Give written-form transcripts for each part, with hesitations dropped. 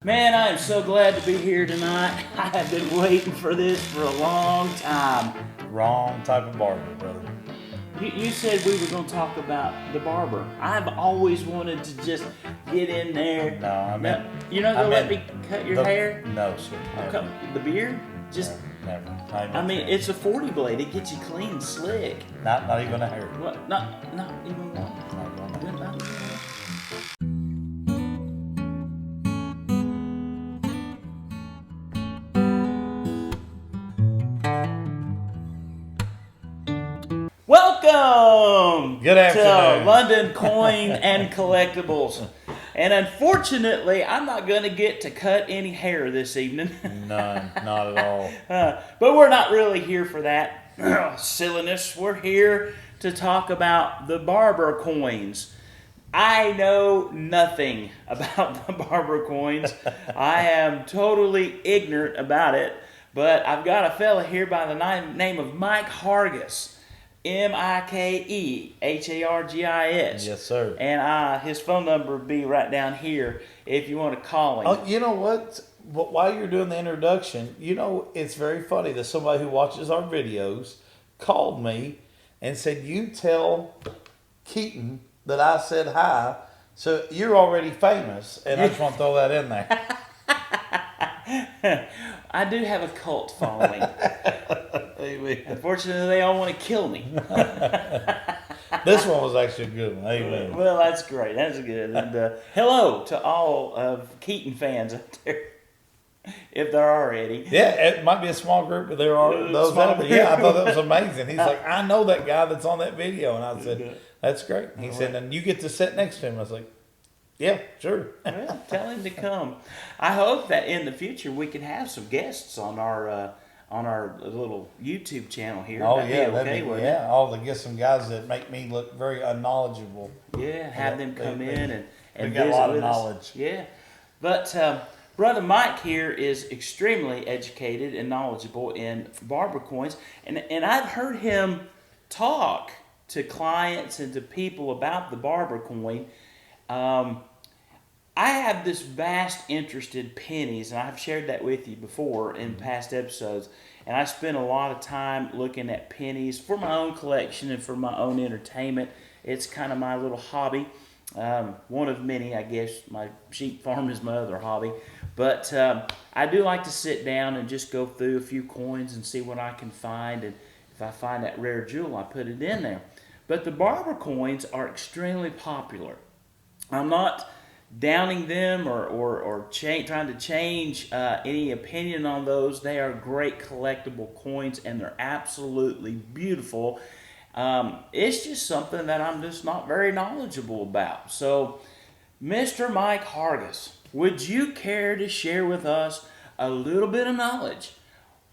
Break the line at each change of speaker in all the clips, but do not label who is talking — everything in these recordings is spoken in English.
Man, I am so glad to be here tonight. I have been waiting for this for a long time.
Wrong type of barber, brother.
You said we were going to talk about the barber. I've always wanted to just get in there.
No, I meant...
You're not going to let me cut your hair?
No, sir.
Cut the beard? Just...
Never.
I mean, it's a 40 blade. It gets you clean, slick.
Not even a hair.
What? Not even one.
Not even a hair.
Welcome
Good afternoon.
to London Coin and Collectables. And unfortunately, I'm not going to get to cut any hair this evening.
None. Not at all.
But we're not really here for that silliness. We're here to talk about the Barber Coins. I know nothing about the Barber Coins. I am totally ignorant about it. But I've got a fella here by the name of Mike Hargis. Mikehargis.
Yes, sir.
And his phone number will be right down here if you want to call him.
Oh, you know what? While you're doing the introduction, you know, it's very funny that somebody who watches our videos called me and said, you tell Keaton that I said hi, so you're already famous. And I just want to throw that in there.
I do have a cult following.
Amen.
Unfortunately, they all want to kill me.
This one was actually a good one. Amen.
Well, that's great. That's good. And hello to all of Keaton fans out there, if there are any.
Yeah, it might be a small group, but there are those out there. Yeah, I thought that was amazing. He's like, I know that guy that's on that video. And I said, that's great. He said, and you get to sit next to him. I was like, yeah, sure.
Well, tell him to come. I hope that in the future we can have some guests on our little YouTube channel here.
Oh,
that'd
yeah.
be okay, wouldn't it?
I'll get some guys that make me look very unknowledgeable.
Yeah, have them come in and
we got a
visit
lot of
with us.
knowledge.
Yeah. But Brother Mike here is extremely educated and knowledgeable in barber coins. And I've heard him talk to clients and to people about the barber coin. I have this vast interest in pennies, and I've shared that with you before in past episodes. And I spend a lot of time looking at pennies for my own collection and for my own entertainment. It's kind of my little hobby. One of many, I guess. My sheep farm is my other hobby. But I do like to sit down and just go through a few coins and see what I can find. And if I find that rare jewel, I put it in there. But the barber coins are extremely popular. I'm not downing them or trying to change any opinion on those. They are great collectible coins and they're absolutely beautiful. It's just something that I'm just not very knowledgeable about. So, Mr. Mike Hargis, would you care to share with us a little bit of knowledge?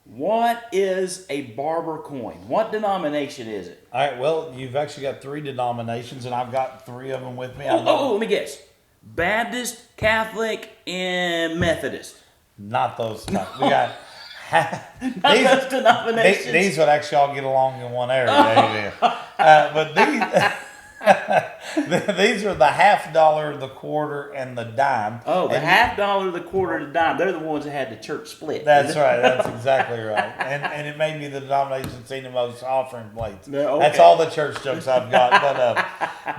What is a barber coin? What denomination is it?
All right, well, you've actually got 3 denominations, and I've got 3 of them with me.
Let me guess. Baptist, Catholic, and Methodist.
Not those types. We got
those denominations.
These would actually all get along in one area. But these are the $50, the quarter, and the dime.
Oh, the $50, the quarter, the dime. They're the ones that had the church split.
That's right. That's exactly right. And it may be the denomination seen the most offering plates.
Okay.
That's all the church jokes I've got.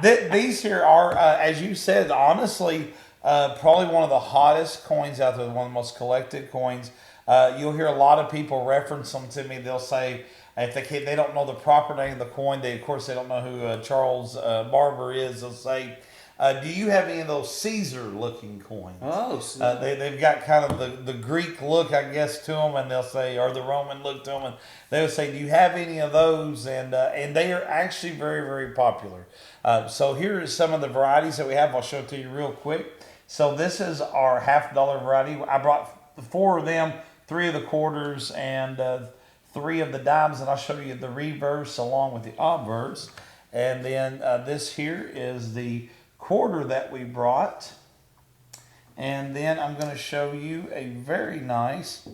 But these here are, as you said, honestly, probably one of the hottest coins out there. One of the most collected coins. You'll hear a lot of people reference them to me. They'll say, if they don't know the proper name of the coin, of course they don't know who Charles Barber is. They'll say, do you have any of those Caesar-looking coins?
Oh,
they've got kind of the Greek look, I guess, to them, and they'll say, or the Roman look to them, and they'll say, do you have any of those? And they are actually very, very popular. So here are some of the varieties that we have. I'll show it to you real quick. So this is our $50 variety. I brought 4 of them, 3 of the quarters, and 3 of the dimes, and I'll show you the reverse along with the obverse. And then this here is the quarter that we brought. And then I'm going to show you a very nice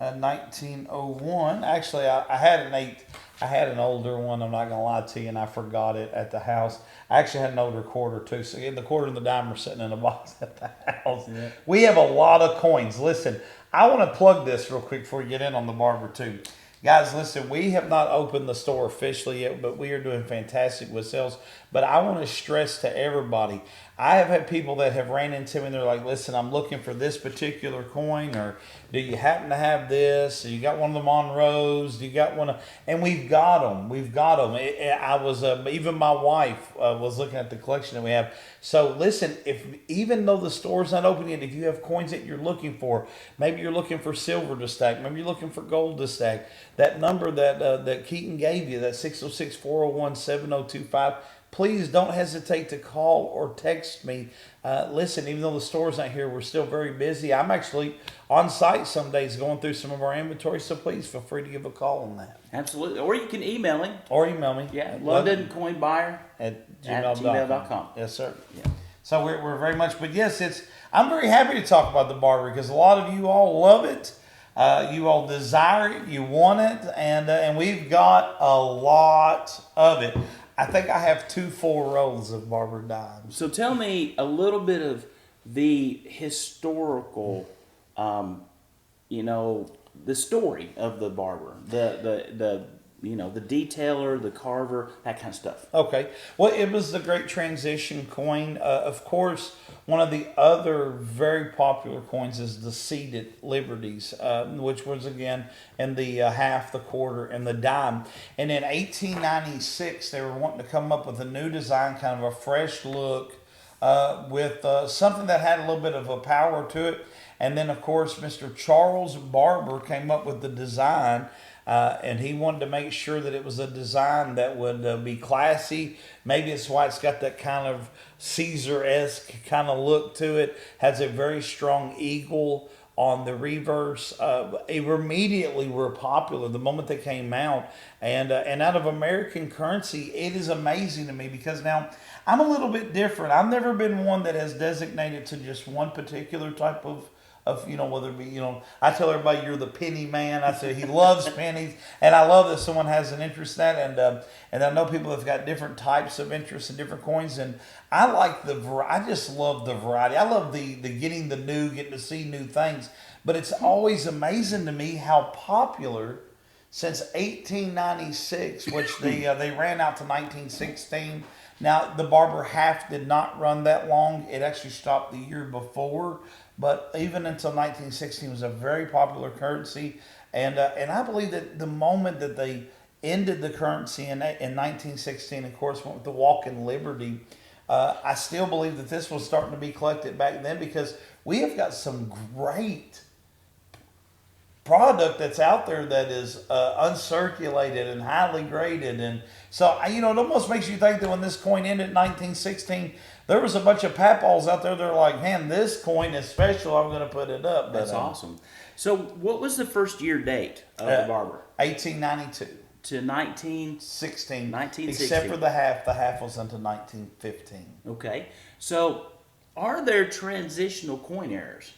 1901. Actually, I had I had an older one. I'm not gonna lie to you, and I forgot it at the house. I actually had an older quarter too. So the quarter and the dime are sitting in a box at the house.
Yeah.
We have a lot of coins. Listen, I want to plug this real quick before we get in on the Barber too. Guys, listen, we have not opened the store officially yet, but we are doing fantastic with sales. But I want to stress to everybody, I have had people that have ran into me and they're like, listen, I'm looking for this particular coin, or do you happen to have this? You got one of the Monroes? Do you got one of, and we've got them. We've got them. I was, even my wife was looking at the collection that we have. So listen, if even though the store's not open yet, if you have coins that you're looking for, maybe you're looking for silver to stack, maybe you're looking for gold to stack, that number that Keaton gave you, that 606-401-7025, please don't hesitate to call or text me. Listen, even though the store's not here, we're still very busy. I'm actually on site some days going through some of our inventory, so please feel free to give a call on that.
Absolutely. Or you can email him.
Or email me.
Yeah, London Coin Buyer
at
gmail.com.
Yes, sir.
Yeah.
So we're very much, but yes, I'm very happy to talk about the Barber because a lot of you all love it. You all desire it, you want it, and we've got a lot of it. I think I have 2 full rolls of Barber dimes.
So tell me a little bit of the historical, the story of the barber, the detailer, the carver, that kind of stuff.
Okay. Well, it was the Great Transition coin. Of course, one of the other very popular coins is the seated Liberties, which was, again, in the half, the quarter, and the dime. And in 1896, they were wanting to come up with a new design, kind of a fresh look, with something that had a little bit of a power to it. And then, of course, Mr. Charles Barber came up with the design. And he wanted to make sure that it was a design that would be classy. Maybe it's why it's got that kind of Caesar-esque kind of look to it. Has a very strong eagle on the reverse. They immediately were popular the moment they came out. And out of American currency, it is amazing to me because now I'm a little bit different. I've never been one that has designated to just one particular type of whether it be, I tell everybody you're the penny man. I say he loves pennies, and I love that someone has an interest in that, and I know people have got different types of interests in different coins, and I like I just love the variety. I love the getting to see new things, but it's always amazing to me how popular since 1896, which they ran out to 1916. Now, the Barber half did not run that long. It actually stopped the year before. But even until 1916, it was a very popular currency. And I believe that the moment that they ended the currency in 1916, of course, went with the Walk in Liberty, I still believe that this was starting to be collected back then because we have got some great product that's out there that is uncirculated and highly graded. And so, it almost makes you think that when this coin ended in 1916, there was a bunch of papaws out there that are like, man, this coin is special. I'm going to put it up.
That's awesome. So what was the first year date of the Barber?
1892.
To 1916.
Except for the half. The half was until 1915.
Okay. So are there transitional coin errors?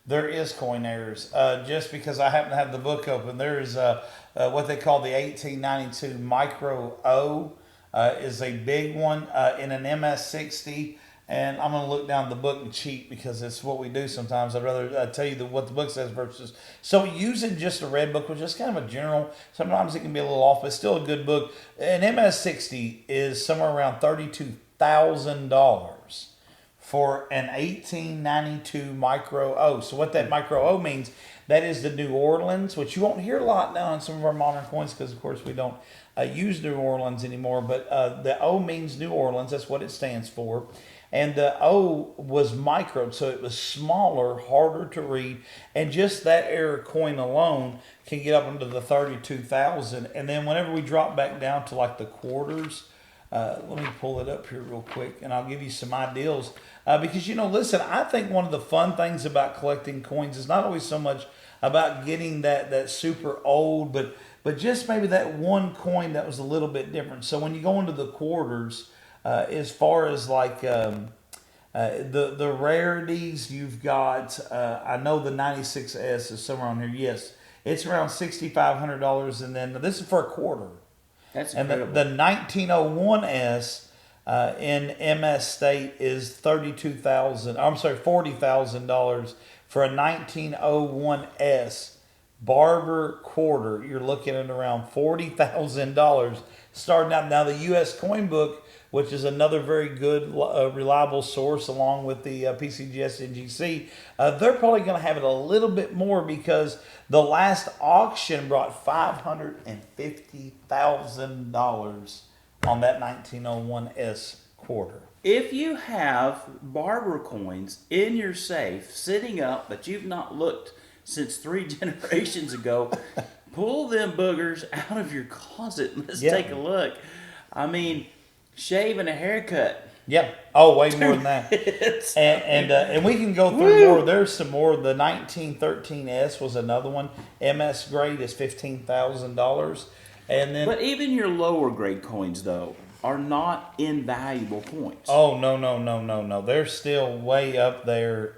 There is coin errors. Just because I happen to have the book open, there is what they call the 1892 Micro O. Is a big one in an MS-60, and I'm going to look down the book and cheat because it's what we do sometimes. I'd rather tell you what the book says versus. So using just a red book, which is kind of a general, sometimes it can be a little off, but still a good book. An MS-60 is somewhere around $32,000 for an 1892 Micro O. So what that Micro O means, that is the New Orleans, which you won't hear a lot now in some of our modern coins because, of course, we don't use New Orleans anymore. But the O means New Orleans. That's what it stands for. And the O was micro, so it was smaller, harder to read. And just that era coin alone can get up into the 32,000. And then whenever we drop back down to like the quarters, let me pull it up here real quick, and I'll give you some ideals. Because, listen, I think one of the fun things about collecting coins is not always so much about getting that super old, but just maybe that one coin that was a little bit different. So when you go into the quarters, as far as like the rarities, you've got, I know the 96S is somewhere on here. Yes, It's around $6,500, and then this is for a quarter.
That's
And
incredible.
the 1901S in MS state is 32,000. I'm sorry, $40,000 for a 1901S Barber quarter. You're looking at around $40,000 starting out. Now the U.S. Coin Book, which is another very good, reliable source, along with the PCGS NGC, they're probably going to have it a little bit more because the last auction brought $550,000 on that 1901S quarter.
If you have Barber coins in your safe sitting up that you've not looked since 3 generations ago, pull them boogers out of your closet and let's take a look. I mean, shave and a haircut.
Yeah. Oh, way more than that. And we can go through more. There's some more. The 1913S was another one. MS grade is $15,000. And then,
but even your lower grade coins, though, are not invaluable coins.
oh no! They're still way up there.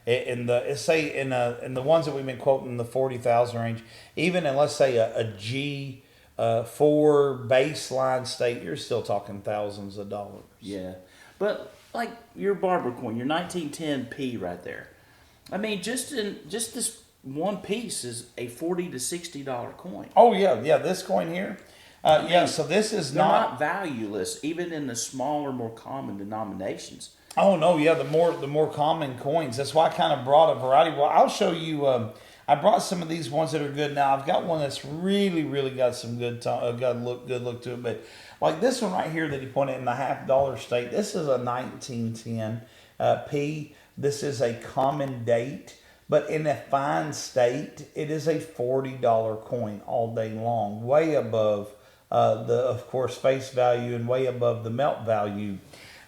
In the ones that we've been quoting in the 40,000 range, even in, let's say, a G 4 baseline state, you're still talking thousands of dollars.
Yeah, but like your Barber coin, your 1910P right there. I mean, just this one piece is a $40 to $60 coin.
Oh yeah. This coin here, So this is
They're
not.
not valueless, even in the smaller, more common denominations.
Oh no, yeah, the more common coins. That's why I kind of brought a variety. Well, I'll show you. I brought some of these ones that are good. Now I've got one that's really got some good good look to it. But like this one right here that he pointed in the $50 state. This is a 1910 P. This is a common date, but in a fine state, it is a $40 coin all day long, way above of course face value and way above the melt value.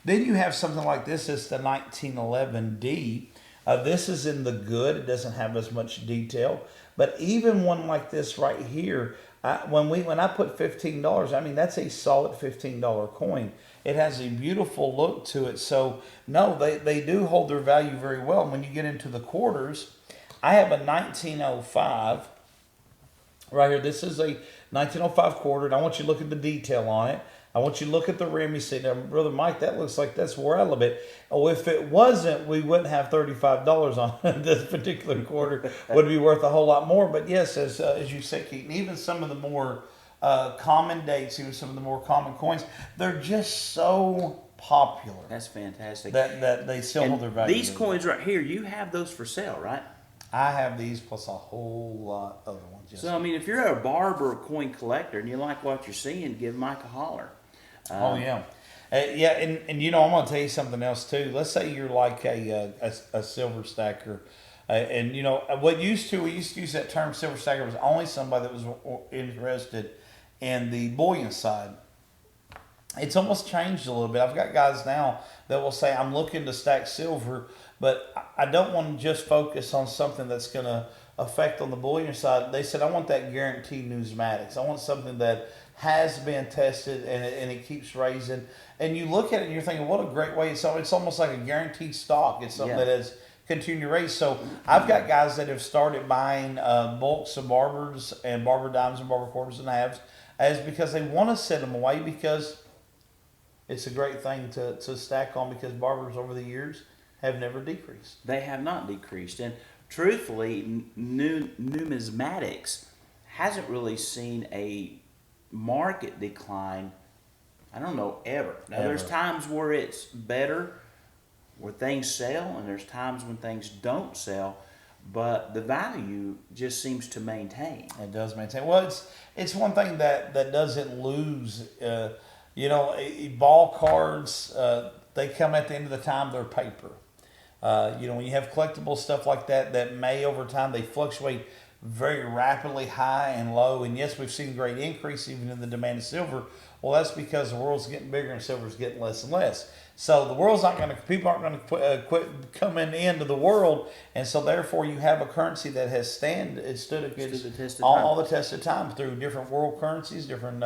Then you have something like this. It's the 1911D. This is in the good. It doesn't have as much detail. But even one like this right here, when I put $15, I mean, that's a solid $15 coin. It has a beautiful look to it. So, no, they do hold their value very well. And when you get into the quarters, I have a 1905 right here. This is a 1905 quarter, and I want you to look at the detail on it. I want you to look at the rim. You say, now, Brother Mike, that looks like that's wore out a little bit. Oh, if it wasn't, we wouldn't have $35 on it. This particular quarter would be worth a whole lot more. But yes, as you said, Keaton, even some of the more common dates, even some of the more common coins, they're just so popular.
That's fantastic.
That they still hold their value.
These coins right here, you have those for sale, right?
I have these plus a whole lot of other ones. Yes.
So, I mean, if you're a Barber coin collector and you like what you're seeing, give Mike a holler.
Oh yeah, and you know, I'm gonna tell you something else too. Let's say you're like a silver stacker, and you know we used to use that term silver stacker was only somebody that was interested in the bullion side. It's almost changed a little bit. I've got guys now that will say I'm looking to stack silver, but I don't want to just focus on something that's gonna affect on the bullion side. They said I want that guaranteed numismatics. I want something that has been tested and it keeps raising. And you look at it and you're thinking, what a great way. So it's almost like a guaranteed stock. It's something that has continued to raise. So I've got guys that have started buying bulks of Barbers and Barber dimes and Barber quarters and halves as because they want to set them away because it's a great thing to stack on because Barbers over the years have never decreased.
They have not decreased. And truthfully, numismatics hasn't really seen a market decline, I don't know, ever. Now, there's times where it's better, where things sell, and there's times when things don't sell, but the value just seems to maintain.
It does maintain. Well, it's one thing that doesn't lose. You know, ball cards, they come at the end of the time, they're paper. You know, when you have collectible stuff like that may over time, they fluctuate very rapidly high and low. And yes, we've seen great increase even in the demand of silver. Well, that's because the world's getting bigger and silver's getting less and less. So the world's not going to, people aren't going to quit coming into the world. And so therefore you have a currency that has stood against all the test of time through different world currencies, different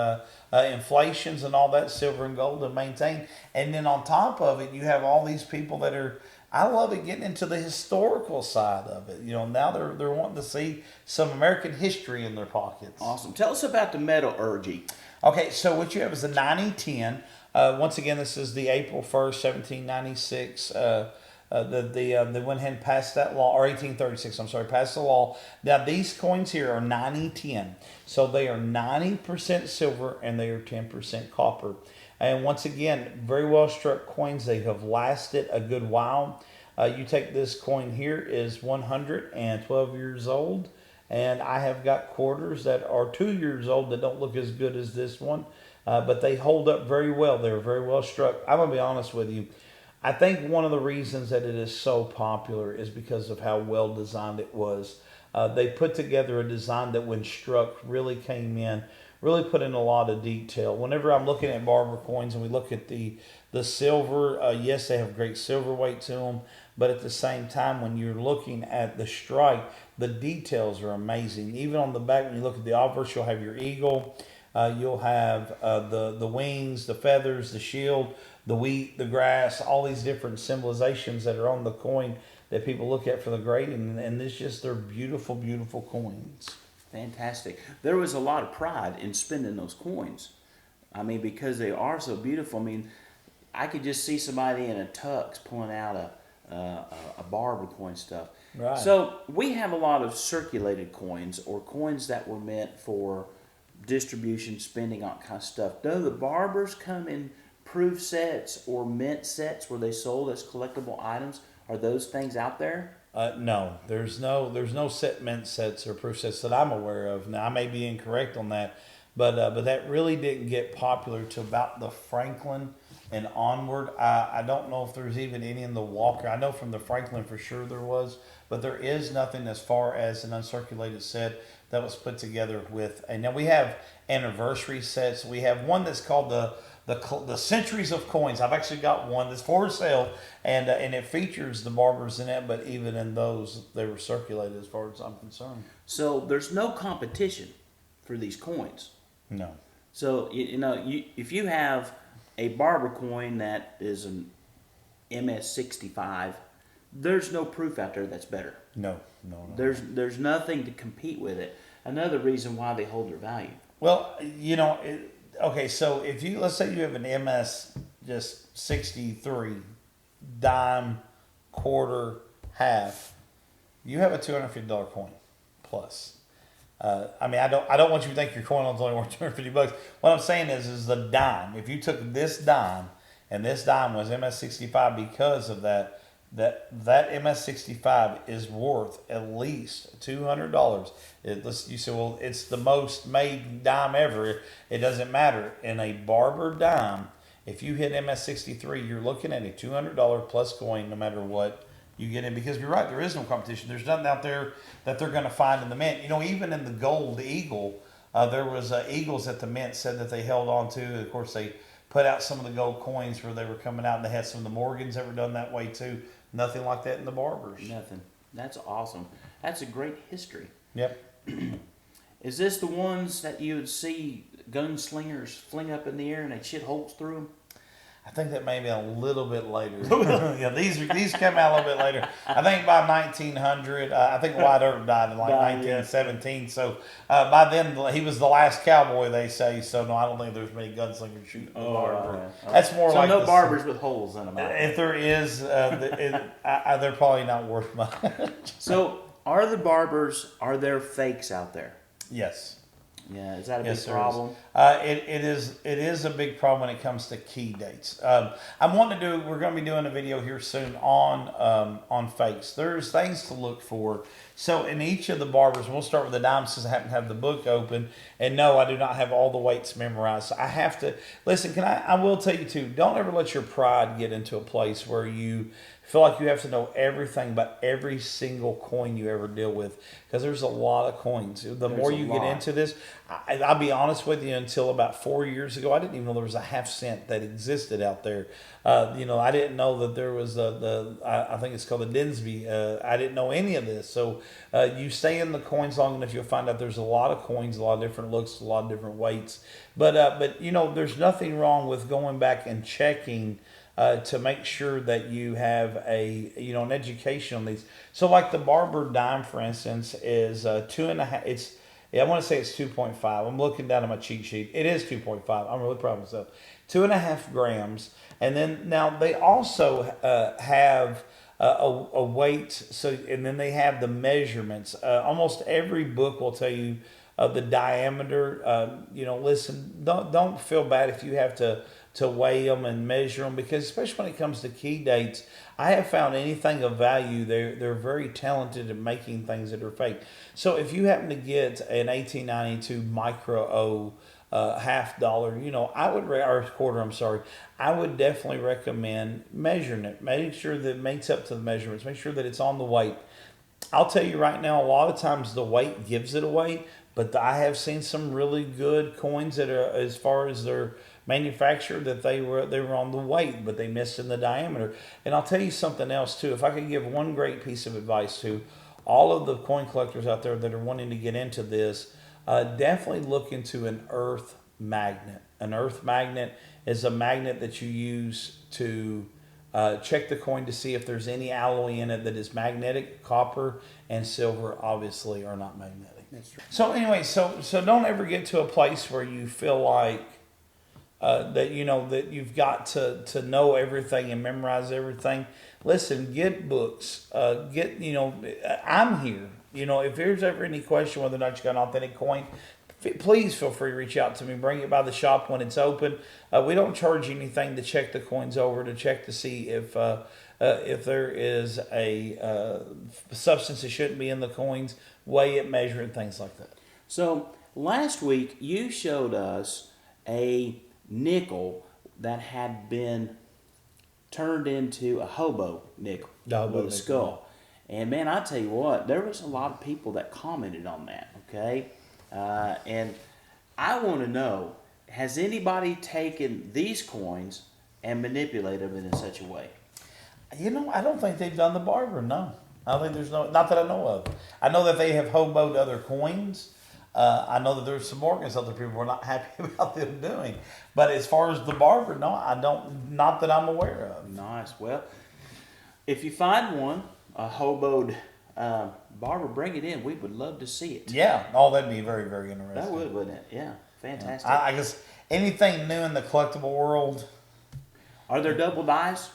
inflations and all that, silver and gold to maintain. And then on top of it, you have all these people that are, I love it getting into the historical side of it. Now they're wanting to see some American history in their pockets.
Awesome. Tell us about the metallurgy.
Okay, so what you have is a 9010. Once again, this is the April 1st, 1796. They went ahead and passed that law, or 1836, I'm sorry, passed the law. Now, these coins here are 9010. So they are 90% silver and they are 10% copper. And once again, very well struck coins. They have lasted a good while. You take this coin here is 112 years old. And I have got quarters that are 2 years old that don't look as good as this one. But they hold up very well. They're very well struck. I'm going to be honest with you. I think one of the reasons that it is so popular is because of how well designed it was. They put together a design that when struck really came in, really put in a lot of detail. Whenever I'm looking at Barber coins and we look at the silver, yes, they have great silver weight to them, but at the same time, when you're looking at the strike, the details are amazing. Even on the back, when you look at the obverse, you'll have your eagle, you'll have the wings, the feathers, the shield, the wheat, the grass, all these different symbolizations that are on the coin that people look at for the grading, and it's just, they're beautiful, beautiful coins.
Fantastic. There was a lot of pride in spending those coins. I mean, because they are so beautiful. I mean, I could just see somebody in a tux pulling out a Barber coin stuff.
Right.
So we have a lot of circulated coins, or coins that were meant for distribution, spending, all kind of stuff. Do the Barbers come in proof sets or mint sets where they sold as collectible items? Are those things out there?
No, there's no set mint sets or proof sets that I'm aware of. Now I may be incorrect on that, but that really didn't get popular to about the Franklin and onward. I don't know if there's even any in the Walker. I know from the Franklin for sure there was, but there is nothing as far as an uncirculated set that was put together with. And now we have anniversary sets. We have one that's called the Centuries of Coins. I've actually got one that's for sale, and it features the Barbers in it, but even in those, they were circulated as far as I'm concerned.
So there's no competition for these coins.
No.
So, if you have a Barber coin that is an MS65, there's no proof out there that's better.
No.
There's nothing to compete with it. Another reason why they hold their value.
Well, okay, so let's say you have an MS just 63, dime, quarter, half, you have a $250 coin plus. I don't want you to think your coin is only worth $250. What I'm saying is the dime. If you took this dime and this dime was MS65, because of that MS65 is worth at least $200. You say, well, it's the most made dime ever. It doesn't matter. In a Barber dime, if you hit MS63, you're looking at a $200 plus coin, no matter what you get in. Because you're right, there is no competition. There's nothing out there that they're going to find in the mint. Even in the gold eagle, there was eagles that the mint said that they held on to. Of course, they put out some of the gold coins where they were coming out, and they had some of the Morgans that were done that way too. Nothing like that in the Barbers.
Nothing. That's awesome. That's a great history.
Yep.
Is this the ones that you would see gunslingers fling up in the air and they shit holes through them?
I think that may be a little bit later. Yeah, these came out a little bit later. I think by 1900. I think Wyatt Earp died in 1917. So by then he was the last cowboy, they say. So no, I don't think there's many gunslingers shooting the Barber. That's more
so
like
no Barbers with holes in them.
If there is, they're probably not worth much.
So are the Barbers? Are there fakes out there?
Yes.
Yeah, is that a big problem?
It is a big problem when it comes to key dates. We're going to be doing a video here soon on fakes. There's things to look for. So in each of the Barbers, we'll start with the dimes since I happen to have the book open. And no, I do not have all the weights memorized. So I have to, listen, I will tell you too, don't ever let your pride get into a place where you feel like you have to know everything about every single coin you ever deal with, because there's a lot of coins. The more you get into this, I'll be honest with you, until about 4 years ago, I didn't even know there was a half cent that existed out there. I didn't know that there was I think it's called the Dinsby. I didn't know any of this. So you stay in the coins long enough, you'll find out there's a lot of coins, a lot of different looks, a lot of different weights. But there's nothing wrong with going back and checking to make sure that you have an education on these. So like the Barber dime, for instance, is 2.5. I want to say it's 2.5. I'm looking down at my cheat sheet. It is 2.5. I'm really proud of myself. 2.5 grams. And then now they also have a weight. So, and then they have the measurements. Almost every book will tell you the diameter. Listen, don't feel bad if you have to weigh them and measure them, because especially when it comes to key dates, I have found anything of value, they're very talented at making things that are fake. So if you happen to get an 1892 micro O $half, I would or quarter. I'm sorry. I would definitely recommend measuring it. Make sure that it makes up to the measurements. Make sure that it's on the weight. I'll tell you right now, a lot of times the weight gives it away, but I have seen some really good coins that are, as far as their manufacturer, that they were on the weight, but they missed in the diameter. And I'll tell you something else too. If I could give one great piece of advice to all of the coin collectors out there that are wanting to get into this, definitely look into an earth magnet. An earth magnet is a magnet that you use to check the coin to see if there's any alloy in it that is magnetic. Copper and silver obviously are not magnetic.
That's right.
So anyway, so don't ever get to a place where you feel like that you've got to know everything and memorize everything. Listen, get books. I'm here. If there's ever any question whether or not you got an authentic coin, please feel free to reach out to me. Bring it by the shop when it's open. We don't charge anything to check the coins over, to check to see if there is a substance that shouldn't be in the coins, weigh it, measure it, things like that.
So last week you showed us a nickel that had been turned into a hobo nickel with a skull. And man, I tell you what, there was a lot of people that commented on that, okay? And I want to know, has anybody taken these coins and manipulated them in such a way?
I don't think they've done the Barber, no. I don't think there's not that I know of. I know that they have hoboed other coins. I know that there's some organs other people were not happy about them doing. But as far as the Barber, no, I don't, not that I'm aware of.
Nice. Well, if you find one, a hoboed Barber, bring it in. We would love to see it.
Yeah. Oh, that'd be very, very interesting.
That would, wouldn't it? Yeah. Fantastic.
I guess anything new in the collectible world.
Are there double dies?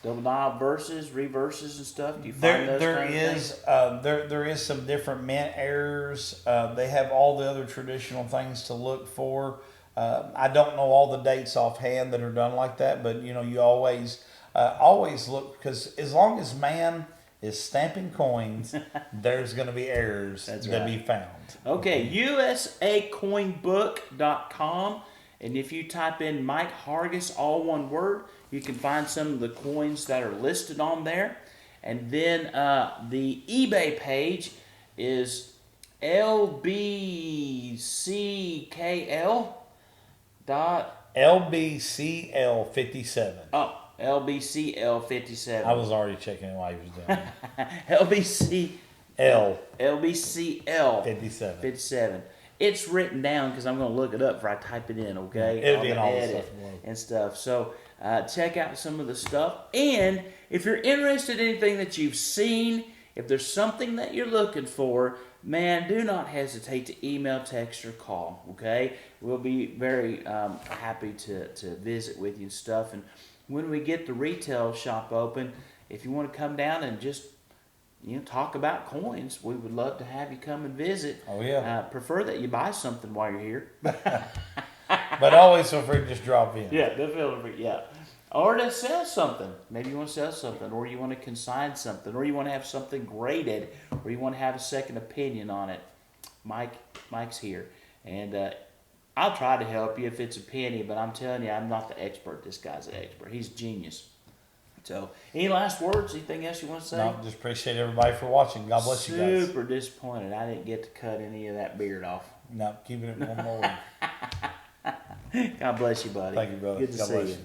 Double die verses, reverses, and stuff? Do you find those kind of things?
There is some different mint errors. They have all the other traditional things to look for. I don't know all the dates offhand that are done like that, but you always look, because as long as man is stamping coins, there's going to be errors that be found.
Okay, usacoinbook.com, and if you type in Mike Hargis, all one word, you can find some of the coins that are listed on there. And then the eBay page is LBCKL.
LBCL57.
Oh, LBCL57.
I was already checking it while he was doing it.
LBCL 57. It's written down because I'm going to look it up before I type it in, okay?
It'll be in all the stuff.
And stuff. So check out some of the stuff. And if you're interested in anything that you've seen, if there's something that you're looking for, man, do not hesitate to email, text, or call, okay? We'll be very happy to visit with you and stuff. And when we get the retail shop open, if you want to come down and just talk about coins, we would love to have you come and visit.
Oh, yeah.
Prefer that you buy something while you're here.
But always feel free to just drop in.
Yeah, definitely. Yeah. Or to sell something. Maybe you want to sell something, or you want to consign something, or you want to have something graded, or you want to have a second opinion on it. Mike's here. And I'll try to help you if it's a penny, but I'm telling you, I'm not the expert. This guy's the expert. He's a genius. So, any last words? Anything else you want to say?
No, just appreciate everybody for watching. God bless you guys.
Super disappointed I didn't get to cut any of that beard off.
No, keeping it one more week.
God bless you, buddy.
Thank you, brother.
Good to
God
see
bless
you.
you.